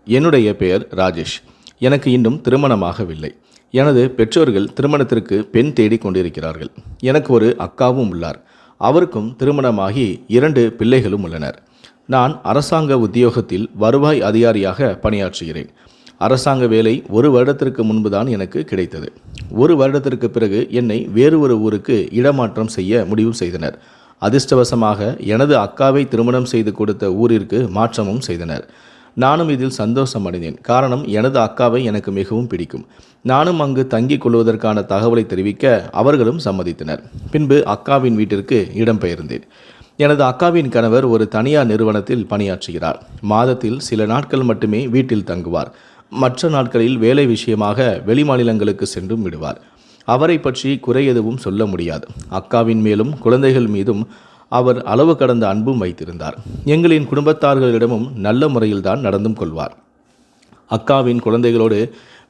என்னுடைய பெயர் ராஜேஷ். எனக்கு இன்னும் திருமணமாகவில்லை. எனது பெற்றோர்கள் திருமணத்திற்கு பெண் தேடிக் கொண்டிருக்கிறார்கள். எனக்கு ஒரு அக்காவும் உள்ளார். அவருக்கும் திருமணமாகி 2 பிள்ளைகளும் உள்ளனர். நான் அரசாங்க உத்தியோகத்தில் வருவாய் அதிகாரியாக பணியாற்றுகிறேன். அரசாங்க வேலை 1 வருடத்திற்கு முன்புதான் எனக்கு கிடைத்தது. 1 வருடத்திற்கு பிறகு என்னை வேறு ஒரு ஊருக்கு இடமாற்றம் செய்ய முடிவு செய்தனர். அதிர்ஷ்டவசமாக எனது அக்காவை திருமணம் செய்து கொடுத்த ஊரிற்கு மாற்றமும் செய்தனர். நானும் இதில் சந்தோஷம் அடைந்தேன். காரணம், எனது அக்காவை எனக்கு மிகவும் பிடிக்கும். நானும் அங்கு தங்கிக் கொள்வதற்கான தகவலை தெரிவிக்க அவர்களும் சம்மதித்தனர். பின்பு அக்காவின் வீட்டிற்கு இடம்பெயர்ந்தேன். எனது அக்காவின் கணவர் ஒரு தனியார் நிறுவனத்தில் பணியாற்றுகிறார். மாதத்தில் சில நாட்கள் மட்டுமே வீட்டில் தங்குவார். மற்ற நாட்களில் வேலை விஷயமாக வெளிமாநிலங்களுக்கு சென்றும் விடுவார். அவரை பற்றி குறை எதுவும் சொல்ல முடியாது. அக்காவின் மேலும் குழந்தைகள் மீதும் அவர் அளவு கடந்த அன்பும் வைத்திருந்தார். எங்களின் குடும்பத்தார்களிடமும் நல்ல முறையில்தான் நடந்தும் கொள்வார். அக்காவின் குழந்தைகளோடு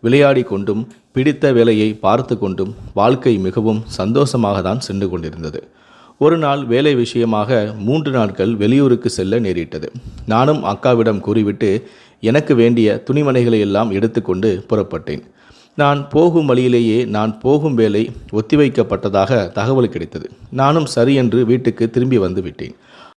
விளையாடி கொண்டும் பிடித்த வேலையை பார்த்து கொண்டும் வாழ்க்கை மிகவும் சந்தோஷமாக தான் சென்று கொண்டிருந்தது. ஒரு நாள் வேலை விஷயமாக 3 நாட்கள் வெளியூருக்கு செல்ல நேரிட்டது. நானும் அக்காவிடம் கூறிவிட்டு எனக்கு வேண்டிய துணிமணிகளை எல்லாம் எடுத்துக்கொண்டு புறப்பட்டேன். நான் போகும் வழியிலேயே நான் போகும் வேலை ஒத்திவைக்கப்பட்டதாக தகவல் கிடைத்தது. நானும் சரி என்று வீட்டுக்கு திரும்பி வந்து விட்டேன்.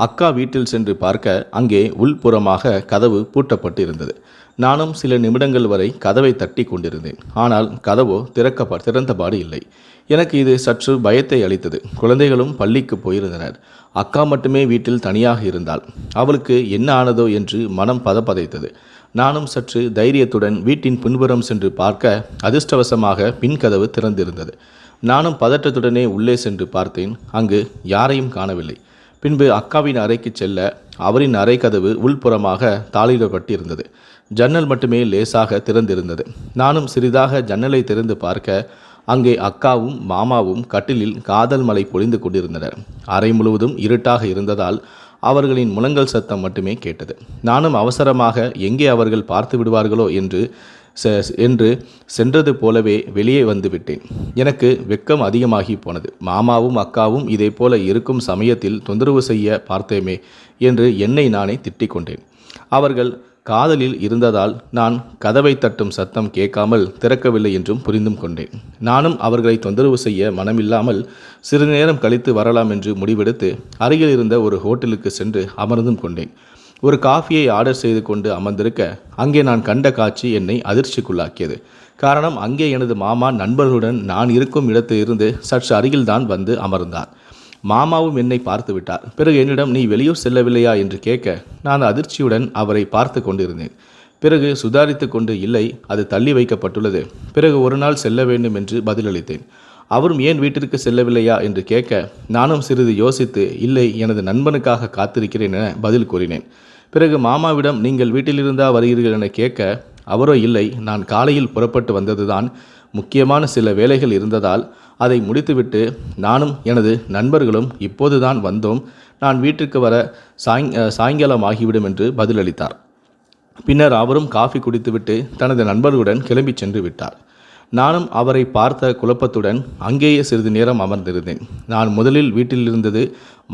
அக்கா வீட்டில் சென்று பார்க்க அங்கே உள்புறமாக கதவு பூட்டப்பட்டு இருந்தது. நானும் சில நிமிடங்கள் வரை கதவை தட்டி கொண்டிருந்தேன். ஆனால் கதவோ திறந்தபாடு இல்லை. எனக்கு இது சற்று பயத்தை அளித்தது. குழந்தைகளும் பள்ளிக்கு போயிருந்தனர். அக்கா மட்டுமே வீட்டில் தனியாக இருந்தாள். அவளுக்கு என்ன ஆனதோ என்று மனம் பதப்பதைத்தது. நானும் சற்று தைரியத்துடன் வீட்டின் பின்புறம் சென்று பார்க்க அதிர்ஷ்டவசமாக பின்கதவு திறந்திருந்தது. நானும் பதற்றத்துடனே உள்ளே சென்று பார்த்தேன். அங்கு யாரையும் காணவில்லை. பின்பு அக்காவின் அறைக்கு செல்ல அவரின் அறை கதவு உள்புறமாக தாளிடப்பட்டிருந்தது. ஜன்னல் மட்டுமே லேசாக திறந்திருந்தது. நானும் சிறிதாக ஜன்னலை திறந்து பார்க்க அங்கே அக்காவும் மாமாவும் கட்டிலில் காதல் மழை பொழிந்து கொண்டிருந்தனர். அறை முழுவதும் இருட்டாக இருந்ததால் அவர்களின் முழங்கல் சத்தம் மட்டுமே கேட்டது. நானும் அவசரமாக எங்கே அவர்கள் பார்த்து விடுவார்களோ என்று சென்றது போலவே வெளியே வந்து விட்டேன். எனக்கு வெட்கம் அதிகமாகி போனது. மாமாவும் அக்காவும் இதே போல இருக்கும் சமயத்தில் தொந்தரவு செய்ய பார்த்தேமே என்று என்னை நானே திட்டிக் கொண்டேன். அவர்கள் காதலில் இருந்ததால் நான் கதவை தட்டும் சத்தம் கேட்காமல் திறக்கவில்லை என்றும் புரிந்தும் கொண்டேன். நானும் அவர்களை தொந்தரவு செய்ய மனமில்லாமல் சிறிது நேரம் கழித்து வரலாம் என்று முடிவெடுத்து அருகில் இருந்த ஒரு ஹோட்டலுக்கு சென்று அமர்ந்தும் கொண்டேன். ஒரு காஃபியை ஆர்டர் செய்து கொண்டு அமர்ந்திருக்க அங்கே நான் கண்ட காட்சி என்னை அதிர்ச்சிக்குள்ளாக்கியது. காரணம், அங்கே எனது மாமா நண்பர்களுடன் நான் இருக்கும் இடத்திலிருந்து சற்று அருகில்தான் வந்து அமர்ந்தார். மாமாவும் என்னை பார்த்து விட்டார். பிறகு என்னிடம், நீ வெளியூர் செல்லவில்லையா என்று கேட்க நான் அதிர்ச்சியுடன் அவரை பார்த்து கொண்டிருந்தேன். பிறகு சுதாரித்து கொண்டு, இல்லை, அது தள்ளி வைக்கப்பட்டுள்ளது, பிறகு ஒரு நாள் செல்ல வேண்டும் என்று பதிலளித்தேன். அவரும் ஏன் வீட்டிற்கு செல்லவில்லையா என்று கேட்க நானும் சிறிது யோசித்து, இல்லை, எனது நண்பனுக்காக காத்திருக்கிறேன் என பதில் கூறினேன். பிறகு மாமாவிடம், நீங்கள் வீட்டிலிருந்தா வருகிறீர்கள் என கேட்க அவரோ, இல்லை, நான் காலையில் புறப்பட்டு வந்ததுதான், முக்கியமான சில வேலைகள் இருந்ததால் அதை முடித்துவிட்டு நானும் எனது நண்பர்களும் இப்போதுதான் வந்தோம். நான் வீட்டிற்கு வர சாயங்காலம் ஆகிவிடும் என்று பதிலளித்தார். பின்னர் அவரும் காஃபி குடித்துவிட்டு தனது நண்பர்களுடன் கிளம்பி சென்று விட்டார். நானும் அவரை பார்த்த குழப்பத்துடன் அங்கேயே சிறிது நேரம் அமர்ந்திருந்தேன். நான் முதலில் வீட்டில் இருந்தது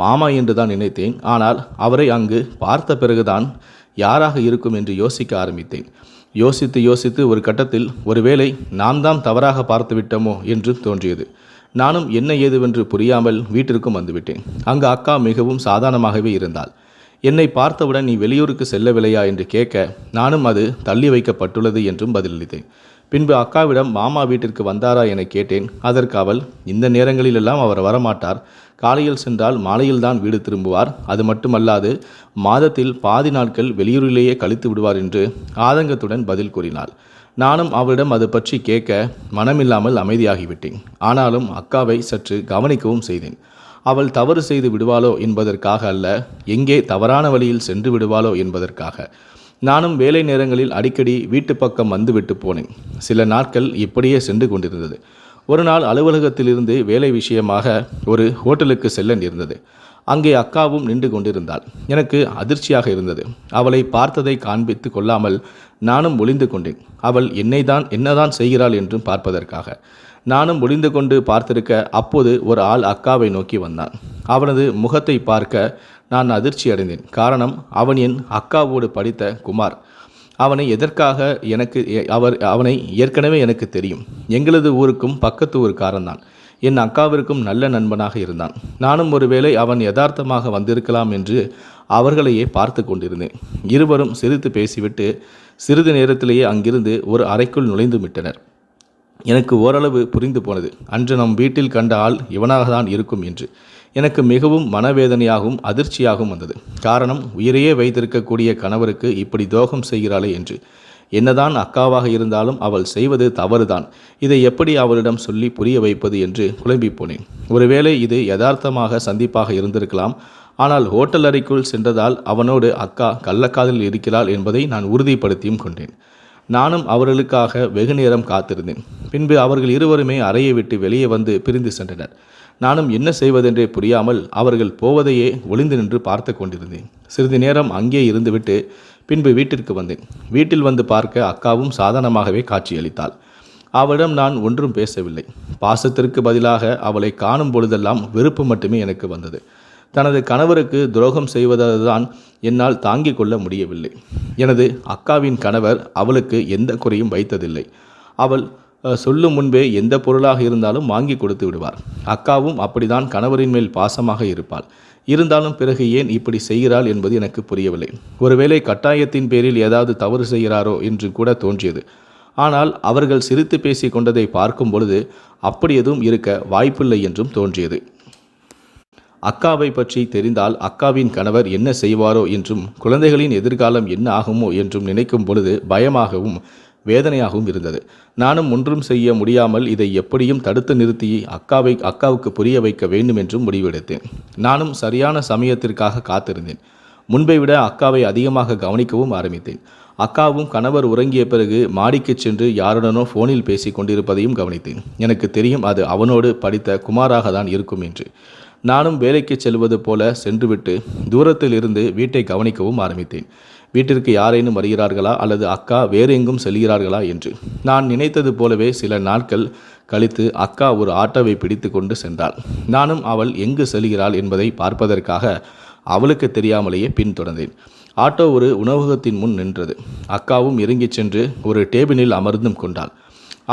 மாமா என்று தான் நினைத்தேன். ஆனால் அவரை அங்கு பார்த்த பிறகுதான் யாராக இருக்கும் என்று யோசிக்க ஆரம்பித்தேன். யோசித்து ஒரு கட்டத்தில் ஒருவேளை நாம் தான் தவறாக பார்த்து விட்டோமோ என்று தோன்றியது. நானும் என்ன ஏதுவென்று புரியாமல் வீட்டிற்கும் வந்துவிட்டேன். அங்கு அக்கா மிகவும் சாதாரணமாகவே இருந்தாள். என்னை பார்த்தவுடன், நீ வெளியூருக்கு செல்லவில்லையா என்று கேட்க நானும் அது தள்ளி வைக்கப்பட்டுள்ளது என்றும் பதிலளித்தேன். பின்பு அக்காவிடம், மாமா வீட்டிற்கு வந்தாரா என கேட்டேன். அதற்கு அவள், இந்த நேரங்களிலெல்லாம் அவர் வரமாட்டார், காலையில் சென்றால் மாலையில்தான் வீடு திரும்புவார், அது மட்டுமல்லாது மாதத்தில் பாதி நாட்கள் வெளியூரிலேயே கழித்து விடுவார் என்று ஆதங்கத்துடன் பதில் கூறினாள். நானும் அவளிடம் அது பற்றி கேட்க மனமில்லாமல் அமைதியாகிவிட்டேன். ஆனாலும் அக்காவை சற்று கவனிக்கவும் செய்தேன். அவள் தவறு செய்து விடுவாளோ என்பதற்காக அல்ல, எங்கே தவறான வழியில் சென்று விடுவாளோ என்பதற்காக. நானும் வேலை நேரங்களில் அடிக்கடி வீட்டு பக்கம் வந்துவிட்டு போனேன். சில நாட்கள் இப்படியே சென்று கொண்டிருந்தது. ஒரு நாள் அலுவலகத்திலிருந்து வேலை விஷயமாக ஒரு ஹோட்டலுக்கு செல்ல நேர்ந்தது. அங்கே அக்காவும் நின்று கொண்டிருந்தாள். எனக்கு அதிர்ச்சியாக இருந்தது. அவளை பார்த்ததை காண்பித்து கொள்ளாமல் நானும் ஒளிந்து கொண்டேன். அவள் என்னதான் செய்கிறாள் என்றும் பார்ப்பதற்காக. நானும் ஒளிந்து கொண்டு பார்த்திருக்க அப்போது ஒரு ஆள் அக்காவை நோக்கி வந்தான். அவனது முகத்தை பார்க்க நான் அதிர்ச்சி அடைந்தேன். காரணம், அவன் என் அக்காவோடு படித்த குமார். அவனை எதற்காக அவனை ஏற்கனவே எனக்கு தெரியும். எங்களது ஊருக்கும் பக்கத்து ஊருக்காரன்தான். என் அக்காவிற்கும் நல்ல நண்பனாக இருந்தான். நானும் ஒருவேளை அவன் யதார்த்தமாக வந்திருக்கலாம் என்று அவர்களையே பார்த்து கொண்டிருந்தேன். இருவரும் சிரித்து பேசிவிட்டு சிறிது நேரத்திலேயே அங்கிருந்து ஒரு அறைக்குள் நுழைந்து விட்டனர். எனக்கு ஓரளவு புரிந்து போனது. அன்று நம் வீட்டில் கண்ட ஆள் இவனாகத்தான் இருக்கும் என்று. எனக்கு மிகவும் மனவேதனையாகவும் அதிர்ச்சியாகவும் வந்தது. காரணம், உயிரையே வைத்திருக்கக்கூடிய கணவருக்கு இப்படி துரோகம் செய்கிறாளே என்று. என்னதான் அக்காவாக இருந்தாலும் அவள் செய்வது தவறுதான். இதை எப்படி அவளிடம் சொல்லி புரிய வைப்பது என்று குழம்பி போனேன். ஒருவேளை இது யதார்த்தமாக சந்திப்பாக இருந்திருக்கலாம். ஆனால் ஹோட்டல் அறைக்குள் சென்றதால் அவனோடு அக்கா கள்ளக்காதலில் இருக்கிறாள் என்பதை நான் உறுதிப்படுத்தியும் கொண்டேன். நானும் அவர்களுக்காக வெகு நேரம் காத்திருந்தேன். பின்பு அவர்கள் இருவருமே அறையை விட்டு வெளியே வந்து பிரிந்து சென்றனர். நானும் என்ன செய்வதென்றே புரியாமல் அவர்கள் போவதையே ஒளிந்து நின்று பார்த்து கொண்டிருந்தேன். சிறிது நேரம் அங்கே இருந்துவிட்டு பின்பு வீட்டிற்கு வந்தேன். வீட்டில் வந்து பார்க்க அக்காவும் சாதாரணமாகவே காட்சியளித்தாள். அவளிடம் நான் ஒன்றும் பேசவில்லை. பாசத்திற்கு பதிலாக அவளை காணும் பொழுதெல்லாம் வெறுப்பு மட்டுமே எனக்கு வந்தது. தனது கணவருக்கு துரோகம் செய்வதுதான் என்னால் தாங்கிக் கொள்ள முடியவில்லை. எனது அக்காவின் கணவர் அவளுக்கு எந்த குறையும் வைத்ததில்லை. அவள் சொல்லும் முன்பே எந்த பொருளாக இருந்தாலும் வாங்கி கொடுத்து விடுவார். அக்காவும் அப்படிதான் கணவரின் மேல் பாசமாக இருப்பாள். இருந்தாலும் பிறகு ஏன் இப்படி செய்கிறாள் என்பது எனக்கு புரியவில்லை. ஒருவேளை கட்டாயத்தின் பேரில் ஏதாவது தவறு செய்கிறாரோ என்று கூட தோன்றியது. ஆனால் அவர்கள் சிரித்து பேசி கொண்டதை பார்க்கும் பொழுது அப்படி எதுவும் இருக்க வாய்ப்பில்லை என்றும் தோன்றியது. அக்காவை பற்றி தெரிந்தால் அக்காவின் கணவர் என்ன செய்வாரோ என்றும் குழந்தைகளின் எதிர்காலம் என்ன ஆகுமோ என்றும் நினைக்கும் பொழுது பயமாகவும் வேதனையாகவும் இருந்தது. நானும் ஒன்றும் செய்ய முடியாமல் இதை எப்படியும் தடுத்து நிறுத்தி அக்காவுக்கு புரிய வைக்க வேண்டும் என்றும் முடிவெடுத்தேன். நானும் சரியான சமயத்திற்காக காத்திருந்தேன். முன்பை விட அக்காவை அதிகமாக கவனிக்கவும் ஆரம்பித்தேன். அக்காவும் கணவர் உறங்கிய பிறகு மாடிக்கு சென்று யாருடனோ ஃபோனில் பேசி கொண்டிருப்பதையும் கவனித்தேன். எனக்கு தெரியும் அது அவனோடு படித்த குமாராக தான் இருக்கும் என்று. நானும் வேலைக்கு செல்வது போல சென்றுவிட்டு தூரத்தில் இருந்து வீட்டை கவனிக்கவும் ஆரம்பித்தேன். வீட்டிற்கு யாரேனும் வருகிறார்களா அல்லது அக்கா வேறு எங்கும் செல்கிறார்களா என்று. நான் நினைத்தது போலவே சில நாட்கள் கழித்து அக்கா ஒரு ஆட்டோவை பிடித்து கொண்டு சென்றாள். நானும் அவள் எங்கு செல்கிறாள் என்பதை பார்ப்பதற்காக அவளுக்கு தெரியாமலேயே பின்தொடர்ந்தேன். ஆட்டோ ஒரு உணவகத்தின் முன் நின்றது. அக்காவும் இறங்கிச் சென்று ஒரு டேபிளில் அமர்ந்தும் கொண்டாள்.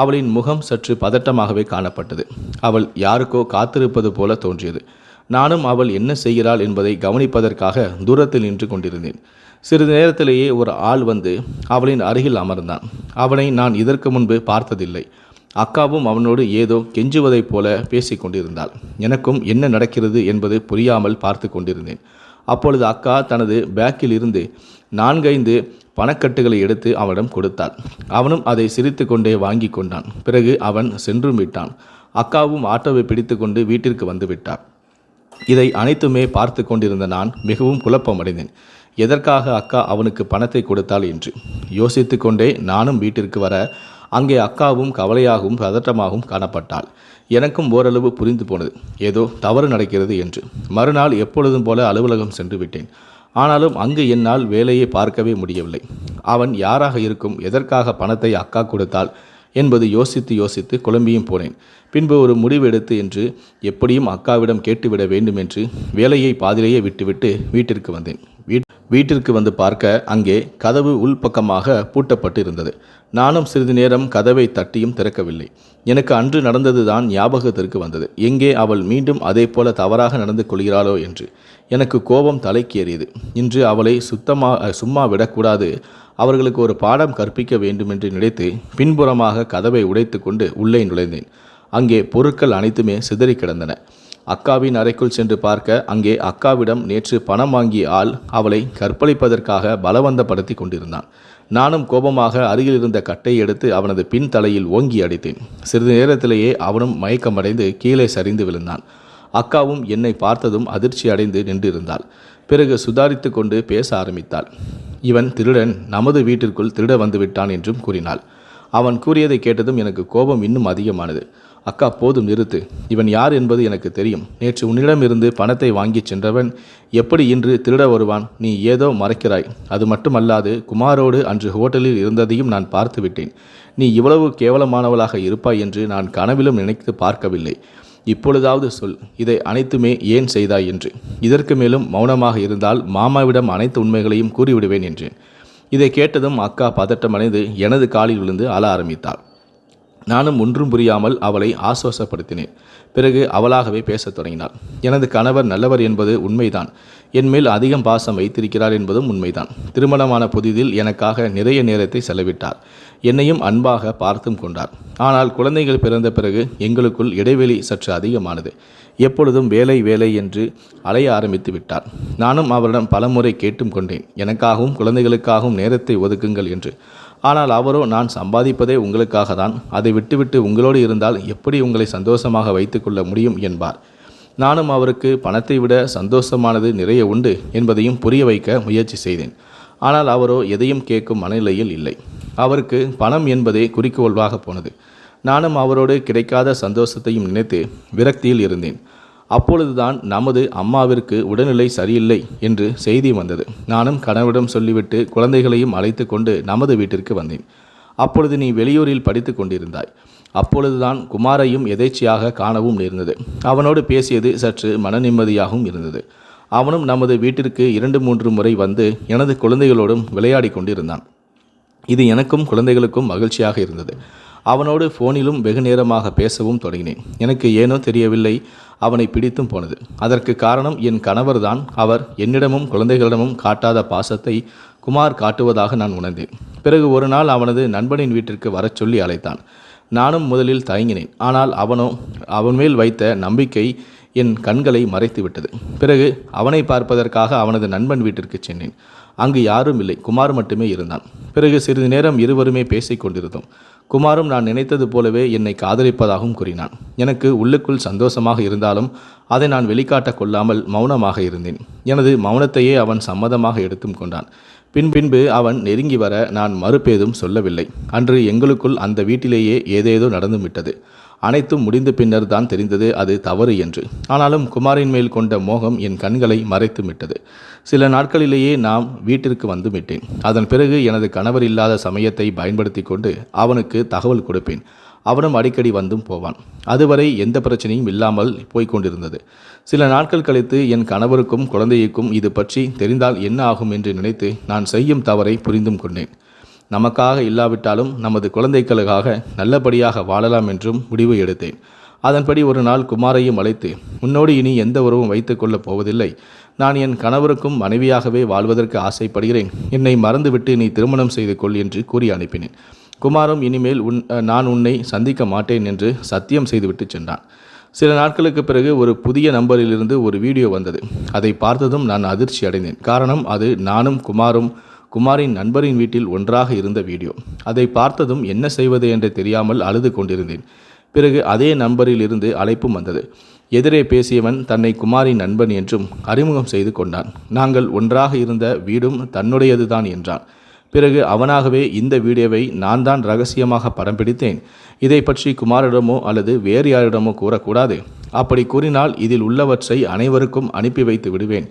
அவளின் முகம் சற்று பதட்டமாகவே காணப்பட்டது. அவள் யாருக்கோ காத்திருப்பது போல தோன்றியது. நானும் அவள் என்ன செய்கிறாள் என்பதை கவனிப்பதற்காக தூரத்தில் நின்று கொண்டிருந்தேன். சிறிது நேரத்திலேயே ஒரு ஆள் வந்து அவளின் அருகில் அமர்ந்தான். அவனை நான் இதற்கு முன்பு பார்த்ததில்லை. அக்காவும் அவனோடு ஏதோ கெஞ்சுவதைப் போல பேசி கொண்டிருந்தாள். எனக்கும் என்ன நடக்கிறது என்பது புரியாமல் பார்த்து கொண்டிருந்தேன். அப்பொழுது அக்கா தனது பேக்கில் இருந்து 4-5 பணக்கட்டுகளை எடுத்து அவனிடம் கொடுத்தாள். அவனும் அதை சிரித்து கொண்டே வாங்கி கொண்டான். பிறகு அவன் சென்றும் விட்டான். அக்காவும் ஆட்டோவை பிடித்து கொண்டு வீட்டிற்கு வந்து விட்டார். இதை அனைத்துமே பார்த்து கொண்டிருந்த நான் மிகவும் குழப்பமடைந்தேன். எதற்காக அக்கா அவனுக்கு பணத்தை கொடுத்தாள் என்று யோசித்து கொண்டே நானும் வீட்டிற்கு வர அங்கே அக்காவும் கவலையாகவும் பதற்றமாகவும் காணப்பட்டாள். எனக்கும் ஓரளவு புரிந்து போனது, ஏதோ தவறு நடக்கிறது என்று. மறுநாள் எப்பொழுதும் போல அலுவலகம் சென்று விட்டேன். ஆனாலும் அங்கு என்னால் வேலையை பார்க்கவே முடியவில்லை. அவன் யாராக இருக்கும், எதற்காக பணத்தை அக்கா கொடுத்தாள் என்பது யோசித்து குழம்பியும் போனேன். பின்பு ஒரு முடிவு எடுத்து என்று எப்படியும் அக்காவிடம் கேட்டுவிட வேண்டும் என்று வேலையை பாதிலேயே விட்டுவிட்டு வீட்டிற்கு வந்தேன். வீட்டிற்கு வந்து பார்க்க அங்கே கதவு உள்பக்கமாக பூட்டப்பட்டு இருந்தது. நானும் சிறிது நேரம் கதவை தட்டியும் திறக்கவில்லை. எனக்கு அன்று நடந்தது தான் ஞாபகத்திற்கு வந்தது. எங்கே அவள் மீண்டும் அதே போல தவறாக நடந்து கொள்கிறாளோ என்று எனக்கு கோபம் தலைக்கேறியது. இன்று அவளை சும்மா விடக்கூடாது, அவர்களுக்கு ஒரு பாடம் கற்பிக்க வேண்டும் என்று நினைத்து பின்புறமாக கதவை உடைத்து கொண்டு உள்ளே நுழைந்தேன். அங்கே பொருட்கள் அனைத்துமே சிதறி கிடந்தன. அக்காவின் அறைக்குள் சென்று பார்க்க அங்கே அக்காவிடம் நேற்று பணம் வாங்கிய ஆள் அவளை கற்பழிப்பதற்காக பலவந்தப்படுத்தி கொண்டிருந்தான். நானும் கோபமாக அருகில் இருந்த கட்டையை எடுத்து அவனது பின் தலையில் ஓங்கி அடித்தேன். சிறிது நேரத்திலேயே அவனும் மயக்கமடைந்து கீழே சரிந்து விழுந்தான். அக்காவும் என்னை பார்த்ததும் அதிர்ச்சி அடைந்து நின்றிருந்தாள். பிறகு சுதாரித்து கொண்டு பேச ஆரம்பித்தாள். இவன் திருடன், நமது வீட்டிற்குள் திருட வந்துவிட்டான் என்றும் கூறினாள். அவன் கூறியதை கேட்டதும் எனக்கு கோபம் இன்னும் அதிகமானது. அக்கா, போதும் நிறுத்து. இவன் யார் என்பது எனக்கு தெரியும். நேற்று உன்னிடமிருந்து பணத்தை வாங்கி சென்றவன் எப்படி இன்று திருட வருவான்? நீ ஏதோ மறைக்கிறாய். அது மட்டுமல்லாது குமாரோடு அன்று ஹோட்டலில் இருந்ததையும் நான் பார்த்து விட்டேன். நீ இவ்வளவு கேவலமானவளாக இருப்பாய் என்று நான் கனவிலும் நினைத்து பார்க்கவில்லை. இப்பொழுதாவது சொல், இதை அனைத்துமே ஏன் செய்தாய் என்று. இதற்கு மேலும் மௌனமாக இருந்தால் மாமாவிடம் அனைத்து உண்மைகளையும் கூறிவிடுவேன் என்றேன். இதை கேட்டதும் அக்கா பதட்டமடைந்து எனது காலில் விழுந்து அழ ஆரம்பித்தாள். நானும் ஒன்றும் புரியாமல் அவளை ஆசுவாசப்படுத்தினேன். பிறகு அவளாகவே பேசத் தொடங்கினாள். எனது கணவர் நல்லவர் என்பது உண்மைதான். என்மேல் அதிகம் பாசம் வைத்திருக்கிறார் என்பதும் உண்மைதான். திருமணமான புதிதில் எனக்காக நிறைய நேரத்தை செலவிட்டார். என்னையும் அன்பாக பார்த்தும் கொண்டார். ஆனால் குழந்தைகள் பிறந்த பிறகு எங்களுக்குள் இடைவெளி சற்று அதிகமானது. எப்பொழுதும் வேலை வேலை என்று அலைய ஆரம்பித்து விட்டார். நானும் அவரிடம் பலமுறை கேட்டும் கொண்டேன், எனக்காகவும் குழந்தைகளுக்காகவும் நேரத்தை ஒதுக்குங்கள் என்று. ஆனால் அவரோ, நான் சம்பாதிப்பதே உங்களுக்காக தான், அதை விட்டுவிட்டு உங்களோடு இருந்தால் எப்படி உங்களை சந்தோஷமாக வைத்துக்கொள்ள முடியும் என்பார். நானும் அவருக்கு பணத்தை விட சந்தோஷமானது நிறைய உண்டு என்பதையும் புரிய வைக்க முயற்சி செய்தேன். ஆனால் அவரோ எதையும் கேட்கும் மனநிலையில் இல்லை. அவருக்கு பணம் என்பதே குறிக்கோளாக போனது. நானும் அவரோடு கிடைக்காத சந்தோஷத்தையும் நினைத்து விரக்தியில் இருந்தேன். அப்பொழுதுதான் நமது அம்மாவிற்கு உடல்நிலை சரியில்லை என்று செய்தி வந்தது. நானும் கணவரிடம் சொல்லிவிட்டு குழந்தைகளையும் அழைத்து கொண்டு நமது வீட்டிற்கு வந்தேன். அப்பொழுது நீ வெளியூரில் படித்து கொண்டிருந்தாய். அப்பொழுதுதான் குமாரையும் எதேச்சையாக காணவும் நேர்ந்தது. அவனோடு பேசியது சற்று மன நிம்மதியாகவும் இருந்தது. அவனும் நமது வீட்டிற்கு 2-3 முறை வந்து எனது குழந்தைகளோடும் விளையாடி கொண்டிருந்தான். இது எனக்கும் குழந்தைகளுக்கும் மகிழ்ச்சியாக இருந்தது. அவனோடு ஃபோனிலும் வெகு நேரமாக பேசவும் தொடங்கினேன். எனக்கு ஏனோ தெரியவில்லை, அவனை பிடித்தும் போனது. அதற்கு காரணம் என் கணவர்தான். அவர் என்னிடமும் குழந்தைகளிடமும் காட்டாத பாசத்தை குமார் காட்டுவதாக நான் உணர்ந்தேன். பிறகு ஒரு நாள் அவனது நண்பனின் வீட்டிற்கு வரச் சொல்லி அழைத்தான். நானும் முதலில் தயங்கினேன். ஆனால் அவன் மேல் வைத்த நம்பிக்கை என் கண்களை மறைத்து விட்டது. பிறகு அவனை பார்ப்பதற்காக அவனது நண்பன் வீட்டிற்கு சென்றேன். அங்கு யாரும் இல்லை, குமார் மட்டுமே இருந்தான். பிறகு சிறிது நேரம் இருவருமே பேசிக் கொண்டிருந்தோம். குமாரும் நான் நினைத்தது போலவே என்னை காதலிப்பதாகவும் கூறினான். எனக்கு உள்ளுக்குள் சந்தோஷமாக இருந்தாலும் அதை நான் வெளிக்காட்ட கொள்ளாமல் மௌனமாக இருந்தேன். எனது மௌனத்தையே அவன் சம்மதமாக எடுத்தும் கொண்டான். பின்பு அவன் நெருங்கி வர நான் மறுப்பேதும் சொல்லவில்லை. அன்று எங்களுக்குள் அந்த வீட்டிலேயே ஏதேதோ நடந்து விட்டது. அனைத்தும் முடிந்த பின்னர் தான் தெரிந்தது அது தவறு என்று. ஆனாலும் குமாரின் மேல் கொண்ட மோகம் என் கண்களை மறைத்து விட்டது. சில நாட்களிலேயே நாம் வீட்டிற்கு வந்து விட்டேன். அதன் பிறகு எனது கணவர் இல்லாத சமயத்தை பயன்படுத்தி கொண்டு அவனுக்கு தகவல் கொடுப்பேன். அவனும் அடிக்கடி வந்தும் போவான். அதுவரை எந்த பிரச்சனையும் இல்லாமல் போய்கொண்டிருந்தது. சில நாட்கள் கழித்து என் கணவருக்கும் குழந்தைக்கும் இது பற்றி தெரிந்தால் என்ன ஆகும் என்று நினைத்து நான் செய்யும் தவறை புரிந்தும் கொண்டேன். நமக்காக இல்லாவிட்டாலும் நமது குழந்தைகளுக்காக நல்லபடியாக வாழலாம் என்றும் முடிவு எடுத்தேன். அதன்படி ஒரு நாள் குமாரையும் அழைத்து, உன்னோடு இனி எந்த உறவும் வைத்துக் கொள்ளப் போவதில்லை. நான் என் கணவருக்கும் மனைவியாகவே வாழ்வதற்கு ஆசைப்படுகிறேன். என்னை மறந்துவிட்டு நீ திருமணம் செய்து கொள் என்று கூறி அனுப்பினேன். குமாரும் இனிமேல் நான் உன்னை சந்திக்க மாட்டேன் என்று சத்தியம் செய்துவிட்டு சென்றான். சில நாட்களுக்கு பிறகு ஒரு புதிய நம்பரிலிருந்து ஒரு வீடியோ வந்தது. அதை பார்த்ததும் நான் அதிர்ச்சி அடைந்தேன். காரணம், அது நானும் குமாரின் நண்பரின் வீட்டில் ஒன்றாக இருந்த வீடியோ. அதை பார்த்ததும் என்ன செய்வது என்று தெரியாமல் அழுது கொண்டிருந்தேன். பிறகு அதே நம்பரில் இருந்து அழைப்பும் வந்தது. எதிரே பேசியவன் தன்னை குமாரின் நண்பன் என்றும் அறிமுகம் செய்து கொண்டான். நாங்கள் ஒன்றாக இருந்த வீடும் தன்னுடையதுதான் என்றான். பிறகு அவனாகவே இந்த வீடியோவை நான் தான் ரகசியமாக படம் பிடித்தேன், இதை பற்றி குமாரிடமோ அல்லது வேறு யாரிடமோ கூறக்கூடாது, அப்படி கூறினால் இதில் உள்ளவற்றை அனைவருக்கும் அனுப்பி வைத்து விடுவேன்,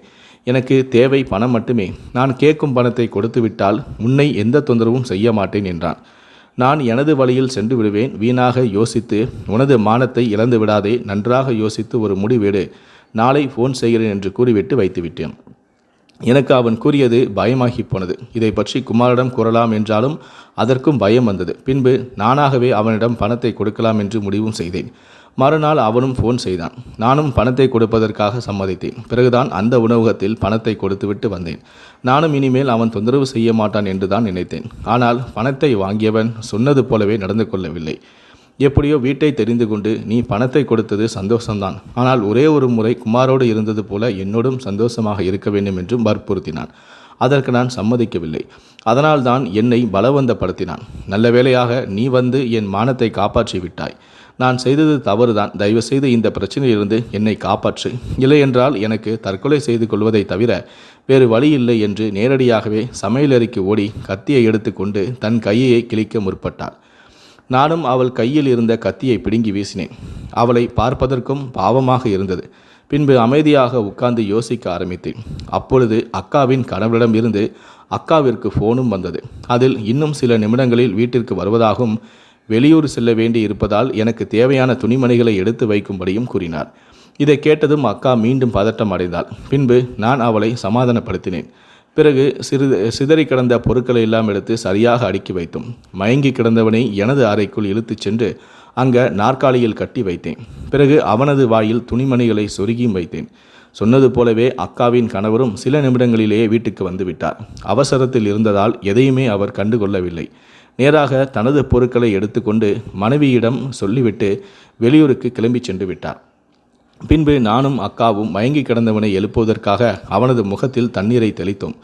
எனக்கு தேவை பணம் மட்டுமே, நான் கேட்கும் பணத்தை கொடுத்து விட்டால் உன்னை எந்த தொந்தரவும் செய்ய மாட்டேன் என்றான். நான் எனது வழியில் சென்று விடுவேன், வீணாக யோசித்து உனது மானத்தை இழந்து விடாதே, நன்றாக யோசித்து ஒரு முடிவெடு, நாளை ஃபோன் செய்கிறேன் என்று கூறிவிட்டு வைத்துவிட்டேன். எனக்கு அவன் கூறியது பயமாகி போனது. இதை பற்றி குமாரிடம் கூறலாம் என்றாலும் அதற்கும் பயம் வந்தது. பின்பு நானாகவே அவனிடம் பணத்தை கொடுக்கலாம் என்று முடிவும் செய்தேன். மறுநாள் அவனும் ஃபோன் செய்தான். நானும் பணத்தை கொடுப்பதற்காக சம்மதித்தேன். பிறகுதான் அந்த உணவகத்தில் பணத்தை கொடுத்துவிட்டு வந்தேன். நானும் இனிமேல் அவன் தொந்தரவு செய்ய மாட்டான் என்று தான் நினைத்தேன். ஆனால் பணத்தை வாங்கியவன் சொன்னது போலவே நடந்து கொள்ளவில்லை. எப்படியோ வீட்டை தெரிந்து கொண்டு நீ பணத்தை கொடுத்தது சந்தோஷம்தான், ஆனால் ஒரே ஒரு முறை குமாரோடு இருந்தது போல என்னோடும் சந்தோஷமாக இருக்க வேண்டும் என்றும் வற்புறுத்தினான். அதற்கு நான் சம்மதிக்கவில்லை. அதனால்தான் என்னை பலவந்தப்படுத்தினான். நல்ல வேளையாக நீ வந்து என் மானத்தை காப்பாற்றி விட்டாய். நான் செய்தது தவறுதான், தயவுசெய்து இந்த பிரச்சனையிலிருந்து என்னை காப்பாற்று, இல்லையென்றால் எனக்கு தற்கொலை செய்து கொள்வதை தவிர வேறு வழி இல்லை என்று நேரடியாகவே சமையலறைக்கு ஓடி கத்தியை எடுத்துக்கொண்டு தன் கையை கிழிக்க முற்பட்டாள். நானும் அவள் கையில் இருந்த கத்தியை பிடுங்கி வீசினேன். அவளை பார்ப்பதற்கும் பாவமாக இருந்தது. பின்பு அமைதியாக உட்கார்ந்து யோசிக்க ஆரம்பித்தேன். அப்பொழுது அக்காவின் கணவரிடம் இருந்து அக்காவிற்கு ஃபோனும் வந்தது. அதில் இன்னும் சில நிமிடங்களில் வீட்டிற்கு வருவதாகவும் வெளியூர் செல்ல வேண்டி இருப்பதால் எனக்கு தேவையான துணிமணிகளை எடுத்து வைக்கும்படியும் கூறினார். இதை கேட்டதும் அக்கா மீண்டும் பதட்டம் அடைந்தாள். பின்பு நான் அவளை சமாதானப்படுத்தினேன். பிறகு சிதறி கிடந்த பொருட்களை எல்லாம் எடுத்து சரியாக அடுக்கி வைத்தோம். மயங்கி கிடந்தவனை எனது அறைக்குள் இழுத்துச் சென்று அங்கே நாற்காலியில் கட்டி வைத்தேன். பிறகு அவனது வாயில் துணிமணிகளை சொருகியும் வைத்தேன். சொன்னது போலவே அக்காவின் கணவரும் சில நிமிடங்களிலேயே வீட்டுக்கு வந்து விட்டார். அவசரத்தில் இருந்ததால் எதையுமே அவர் கண்டுகொள்ளவில்லை. நேராக தனது பொருட்களை எடுத்துக்கொண்டு மனைவியிடம் சொல்லிவிட்டு வெளியூருக்கு கிளம்பி சென்று விட்டார். பின்பு நானும் அக்காவும் மயங்கி கிடந்தவனை எழுப்புவதற்காக அவனது முகத்தில் தண்ணீரை தெளித்தோம்.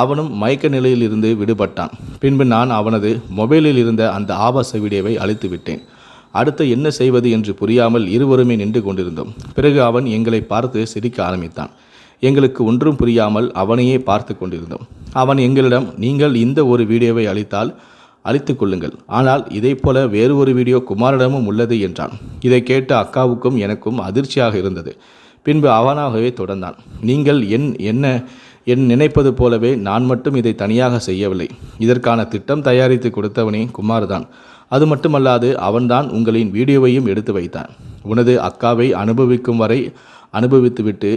அவனும் மயக்க நிலையில் இருந்து விடுபட்டான். பின்பு நான் அவனது மொபைலில் இருந்த அந்த ஆபாச வீடியோவை அழித்து விட்டேன். அடுத்து என்ன செய்வது என்று புரியாமல் இருவருமே நின்று கொண்டிருந்தோம். பிறகு அவன் எங்களை பார்த்து சிரிக்க ஆரம்பித்தான். எங்களுக்கு ஒன்றும் புரியாமல் அவனையே பார்த்து கொண்டிருந்தோம். அவன் எங்களிடம், நீங்கள் இந்த ஒரு வீடியோவை அழித்தால் அழித்து கொள்ளுங்கள், ஆனால் இதைப்போல வேறு ஒரு வீடியோ குமாரிடமும் உள்ளது என்றான். இதை கேட்ட அக்காவுக்கும் எனக்கும் அதிர்ச்சியாக இருந்தது. பின்பு அவனாகவே தொடர்ந்தான், நீங்கள் என் நினைப்பது போலவே நான் மட்டும் இதை தனியாக செய்யவில்லை. இதற்கான திட்டம் தயாரித்து கொடுத்தவனே குமார்தான். அது மட்டுமல்லாது அவன்தான் உங்களின் வீடியோவையும் எடுத்து வைத்தான். உனது அக்காவை அனுபவிக்கும் வரை அனுபவித்துவிட்டு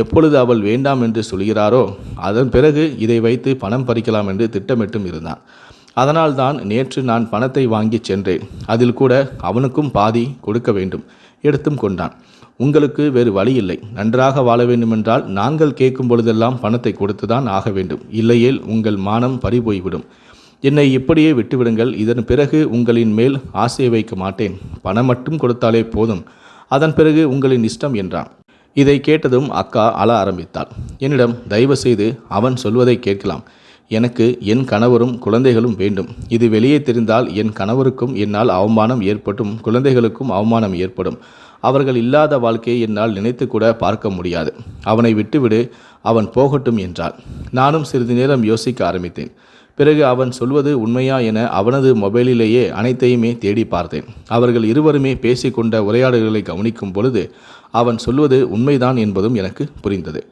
எப்பொழுது அவள் வேண்டாம் என்று சொல்கிறாரோ அதன் பிறகு இதை வைத்து பணம் பறிக்கலாம் என்று திட்டமிட்டும் இருந்தான். அதனால்தான் நேற்று நான் பணத்தை வாங்கி சென்றேன். அதில் கூட அவனுக்கும் பாதி கொடுக்க வேண்டும். எடுத்தும் கொண்டான். உங்களுக்கு வேறு வழி இல்லை. நன்றாக வாழ வேண்டுமென்றால் நாங்கள் கேட்கும் பொழுதெல்லாம் பணத்தை கொடுத்துதான் ஆக வேண்டும். இல்லையேல் உங்கள் மானம் பறிபோய்விடும். என்னை இப்படியே விட்டுவிடுங்கள். இதன் பிறகு உங்களின் மேல் ஆசையை வைக்க மாட்டேன். பணம் மட்டும் கொடுத்தாலே போதும். அதன் பிறகு உங்களின் இஷ்டம் என்றான். இதை கேட்டதும் அக்கா அழ ஆரம்பித்தாள். என்னிடம், தயவு செய்து அவன் சொல்வதை கேட்கலாம். எனக்கு என் கணவரும் குழந்தைகளும் வேண்டும். இது வெளியே தெரிந்தால் என் கணவருக்கும் என்னால் அவமானம் ஏற்படும், குழந்தைகளுக்கும் அவமானம் ஏற்படும். அவர்கள் இல்லாத வாழ்க்கையை என்னால் நினைத்து கூட பார்க்க முடியாது. அவனை விட்டுவிடு, அவன் போகட்டும் என்றாள். நானும் சிறிது நேரம் யோசிக்க ஆரம்பித்தேன். பிறகு அவன் சொல்வது உண்மையா என அவனது மொபைலிலேயே அனைத்தையுமே தேடி பார்த்தேன். அவர்கள் இருவருமே பேசிக்கொண்ட உரையாடல்களை கவனிக்கும் பொழுது அவன் சொல்வது உண்மைதான் என்பதும் எனக்கு புரிந்தது.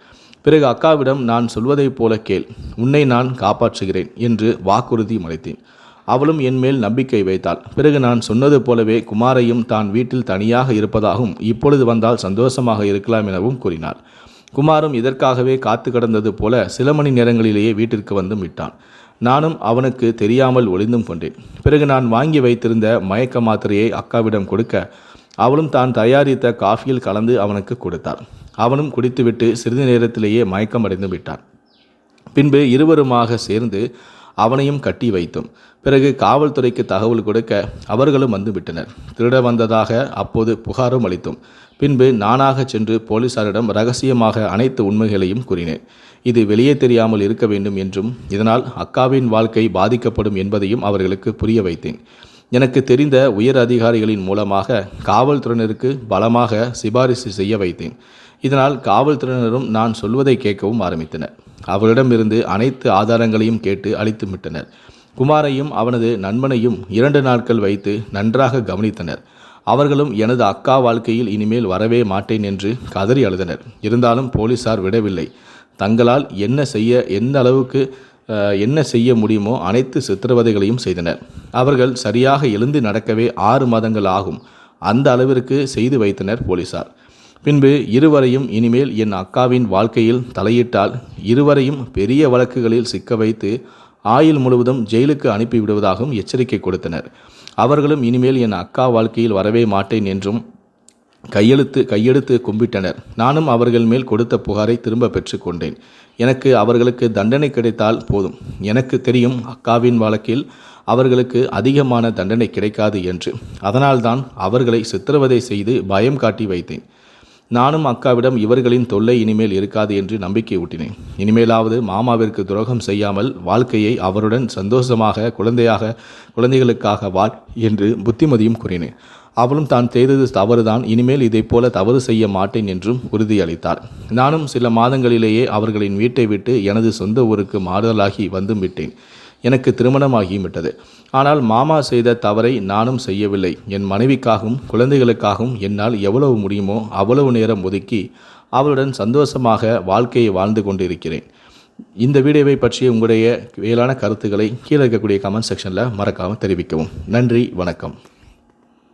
பிறகு அக்காவிடம், நான் சொல்வதைப் போல கேள், உன்னை நான் காப்பாற்றுகிறேன் என்று வாக்குறுதி அளித்தேன். அவளும் என் மேல் நம்பிக்கை வைத்தாள். பிறகு நான் சொன்னது போலவே குமாரையும் தான் வீட்டில் தனியாக இருப்பதாகவும் இப்பொழுது வந்தால் சந்தோஷமாக இருக்கலாம் எனவும் கூறினார். குமாரும் இதற்காகவே காத்து கிடந்தது போல சில மணி நேரங்களிலேயே வீட்டிற்கு வந்து விட்டான். நானும் அவனுக்கு தெரியாமல் ஒளிந்தும் கொண்டேன். பிறகு நான் வாங்கி வைத்திருந்த மயக்க மாத்திரையை அக்காவிடம் கொடுக்க அவளும் தான் தயாரித்த காஃபியில் கலந்து அவனுக்கு கொடுத்தாள். அவனும் குடித்துவிட்டு சிறிது நேரத்திலேயே மயக்கம் அடைந்து விட்டான். பின்பு இருவருமாக சேர்ந்து அவனையும் கட்டி வைத்தோம். பிறகு காவல்துறைக்கு தகவல் கொடுக்க அவர்களும் வந்து விட்டனர். திருட வந்ததாக அப்போது புகாரும் அளித்தோம். பின்பு நானாக சென்று போலீசாரிடம் ரகசியமாக அனைத்து உண்மைகளையும் கூறினேன். இது வெளியே தெரியாமல் இருக்க வேண்டும் என்றும் இதனால் அக்காவின் வாழ்க்கை பாதிக்கப்படும் என்பதையும் அவர்களுக்கு புரிய வைத்தேன். எனக்கு தெரிந்த உயர் அதிகாரிகளின் மூலமாக காவல்துறையினருக்கு பலமாக சிபாரிசு செய்ய வைத்தேன். இதனால் காவல்துறையினரும் நான் சொல்வதை கேட்கவும் ஆரம்பித்தனர். அவரிடமிருந்து அனைத்து ஆதாரங்களையும் கேட்டு அளித்து விட்டனர். குமாரையும் அவனது நண்பனையும் 2 நாட்கள் வைத்து நன்றாக கவனித்தனர். அவர்களும் எனது அக்கா வாழ்க்கையில் இனிமேல் வரவே மாட்டேன் என்று கதறி அழுதனர். இருந்தாலும் போலீசார் விடவில்லை. தங்களால் என்ன செய்ய முடியுமோ அனைத்து சித்திரவதைகளையும் செய்தனர். அவர்கள் சரியாக எழுந்து நடக்கவே 6 மாதங்கள் ஆகும். அந்த அளவிற்கு செய்து வைத்தனர் போலீசார். பின்பு இருவரையும் இனிமேல் என் அக்காவின் வாழ்க்கையில் தலையிட்டால் இருவரையும் பெரிய வழக்குகளில் சிக்க வைத்து ஆயுள் முழுவதும் ஜெயிலுக்கு அனுப்பிவிடுவதாகவும் எச்சரிக்கை கொடுத்தனர். அவர்களும் இனிமேல் என் அக்கா வாழ்க்கையில் வரவே மாட்டேன் என்றும் கையெடுத்து கும்பிட்டனர். நானும் அவர்கள் மேல் கொடுத்த புகாரை திரும்ப பெற்று கொண்டேன். எனக்கு அவர்களுக்கு தண்டனை கிடைத்தால் போதும். எனக்கு தெரியும் அக்காவின் வழக்கில் அவர்களுக்கு அதிகமான தண்டனை கிடைக்காது என்று. அதனால்தான் அவர்களை சித்திரவதை செய்து பயம் காட்டி வைத்தேன். நானும் அக்காவிடம் இவர்களின் தொல்லை இனிமேல் இருக்காது என்று நம்பிக்கை ஊட்டினேன். இனிமேலாவது மாமாவிற்கு துரோகம் செய்யாமல் வாழ்க்கையை அவருடன் சந்தோஷமாக குழந்தைகளுக்காக வாழ் என்று புத்திமதியும் கூறினேன். அவளும் தான் செய்தது தவறுதான், இனிமேல் இதை போல தவறு செய்ய மாட்டேன் என்றும் உறுதியளித்தார். நானும் சில மாதங்களிலேயே அவர்களின் வீட்டை விட்டு எனது சொந்த ஊருக்கு மாறுதலாகி வந்தும் விட்டேன். எனக்கு திருமணமாகியும் விட்டது. ஆனால் மாமா செய்த தவறை நானும் செய்யவில்லை. என் மனைவிக்காகவும் குழந்தைகளுக்காகவும் என்னால் எவ்வளவு முடியுமோ அவ்வளவு நேரம் ஒதுக்கி அவளுடன் சந்தோஷமாக வாழ்க்கையை வாழ்ந்து கொண்டிருக்கிறேன். இந்த வீடியோவை பற்றிய உங்களுடைய மேலான கருத்துக்களை கீழே இருக்கக்கூடிய கமெண்ட் செக்ஷனில் மறக்காமல் தெரிவிக்கவும். நன்றி, வணக்கம்.